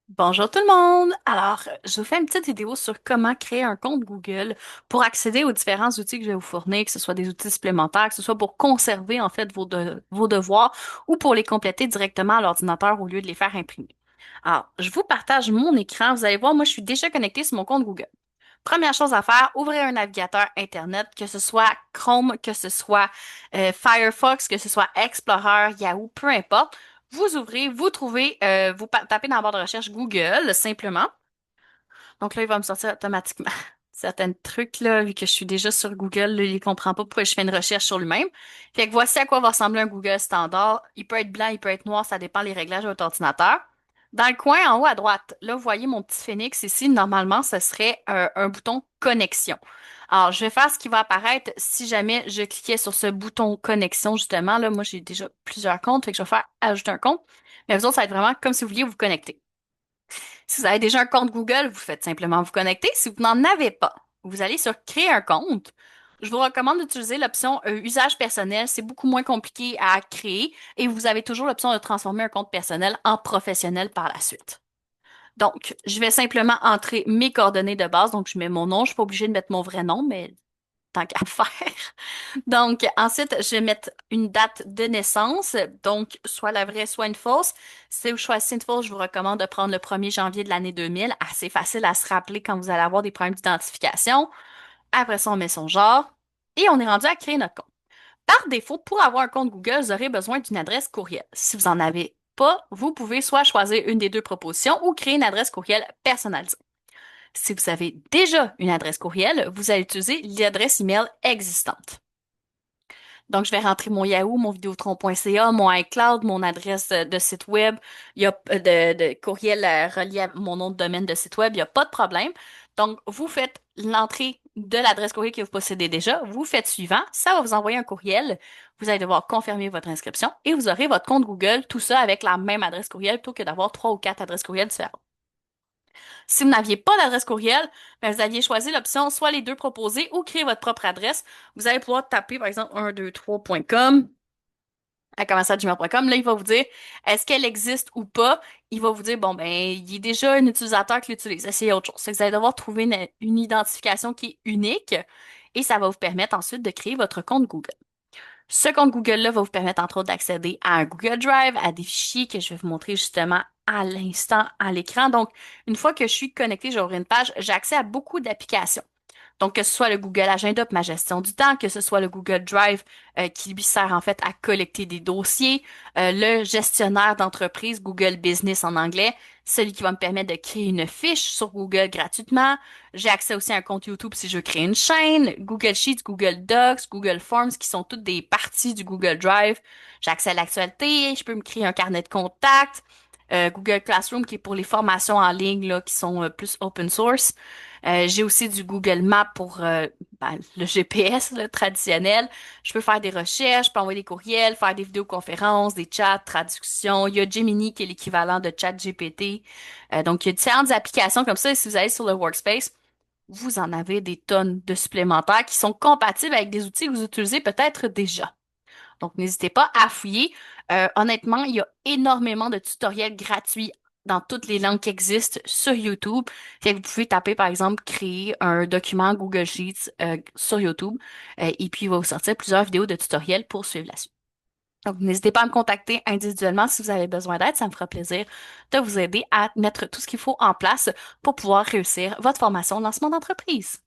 Bonjour tout le monde! Alors, je vous fais une petite vidéo sur comment créer un compte Google pour accéder aux différents outils que je vais vous fournir, que ce soit des outils supplémentaires, que ce soit pour conserver en fait vos devoirs ou pour les compléter directement à l'ordinateur au lieu de les faire imprimer. Alors, je vous partage mon écran. Vous allez voir, moi, je suis déjà connectée sur mon compte Google. Première chose à faire, ouvrez un navigateur Internet, que ce soit Chrome, que ce soit Firefox, que ce soit Explorer, Yahoo, peu importe. Vous ouvrez, vous trouvez, tapez dans la barre de recherche Google, simplement. Donc là, il va me sortir automatiquement certains trucs, là, vu que je suis déjà sur Google, là, il ne comprend pas pourquoi je fais une recherche sur lui-même. Fait que voici à quoi va ressembler un Google standard. Il peut être blanc, il peut être noir, ça dépend des réglages de votre ordinateur. Dans le coin en haut à droite, là, vous voyez mon petit phénix ici. Normalement, ce serait un bouton connexion. Alors, je vais faire ce qui va apparaître si jamais je cliquais sur ce bouton connexion, justement. Là, moi, j'ai déjà plusieurs comptes, fait que je vais faire ajouter un compte. Mais vous autres, ça va être vraiment comme si vous vouliez vous connecter. Si vous avez déjà un compte Google, vous faites simplement vous connecter. Si vous n'en avez pas, vous allez sur Créer un compte. Je vous recommande d'utiliser l'option Usage personnel. C'est beaucoup moins compliqué à créer et vous avez toujours l'option de transformer un compte personnel en professionnel par la suite. Donc, je vais simplement entrer mes coordonnées de base. Donc, je mets mon nom. Je suis pas obligée de mettre mon vrai nom, mais tant qu'à faire. Donc, ensuite, je vais mettre une date de naissance, donc soit la vraie, soit une fausse. Si vous choisissez une fausse, je vous recommande de prendre le 1er janvier de l'année 2000. Assez facile à se rappeler quand vous allez avoir des problèmes d'identification. Après ça, on met son genre et on est rendu à créer notre compte. Par défaut, pour avoir un compte Google, vous aurez besoin d'une adresse courriel. Si vous n'en avez pas, vous pouvez soit choisir une des deux propositions ou créer une adresse courriel personnalisée. Si vous avez déjà une adresse courriel, vous allez utiliser l'adresse email existante. Donc, je vais rentrer mon Yahoo, mon Vidéotron.ca, mon iCloud, mon adresse de site web. Il y a de courriel relié à mon nom de domaine de site web. Il n'y a pas de problème. Donc, vous faites l'entrée de l'adresse courriel que vous possédez déjà. Vous faites suivant. Ça va vous envoyer un courriel. Vous allez devoir confirmer votre inscription et vous aurez votre compte Google, tout ça avec la même adresse courriel plutôt que d'avoir trois ou quatre adresses courriel différentes. Si vous n'aviez pas d'adresse courriel, ben, vous aviez choisi l'option soit les deux proposées ou créer votre propre adresse. Vous allez pouvoir taper, par exemple, 123.com à commercial@gmail.com. Là, il va vous dire est-ce qu'elle existe ou pas. Il va vous dire bon, ben, il y a déjà un utilisateur qui l'utilise. Essayez autre chose. C'est que vous allez devoir trouver une identification qui est unique et ça va vous permettre ensuite de créer votre compte Google. Ce compte Google-là va vous permettre, entre autres, d'accéder à un Google Drive, à des fichiers que je vais vous montrer justement à l'instant à l'écran. Donc, une fois que je suis connectée, j'aurai une page, j'ai accès à beaucoup d'applications. Donc, que ce soit le Google Agenda pour ma gestion du temps, que ce soit le Google Drive qui lui sert en fait à collecter des dossiers, le gestionnaire d'entreprise Google Business en anglais, celui qui va me permettre de créer une fiche sur Google gratuitement. J'ai accès aussi à un compte YouTube si je veux créer une chaîne, Google Sheets, Google Docs, Google Forms qui sont toutes des parties du Google Drive. J'ai accès à l'actualité, je peux me créer un carnet de contacts. Google Classroom qui est pour les formations en ligne là, qui sont plus open source. J'ai aussi du Google Maps pour ben, le GPS là, traditionnel. Je peux faire des recherches, je peux envoyer des courriels, faire des vidéoconférences, des chats, traductions. Il y a Gemini qui est l'équivalent de ChatGPT. Donc, il y a différentes applications comme ça. Et si vous allez sur le Workspace, vous en avez des tonnes de supplémentaires qui sont compatibles avec des outils que vous utilisez peut-être déjà. Donc, n'hésitez pas à fouiller. Honnêtement, il y a énormément de tutoriels gratuits dans toutes les langues qui existent sur YouTube. Fait que vous pouvez taper, par exemple, créer un document Google Sheets sur YouTube et puis il va vous sortir plusieurs vidéos de tutoriels pour suivre la suite. Donc, n'hésitez pas à me contacter individuellement si vous avez besoin d'aide. Ça me fera plaisir de vous aider à mettre tout ce qu'il faut en place pour pouvoir réussir votre formation de lancement d'entreprise.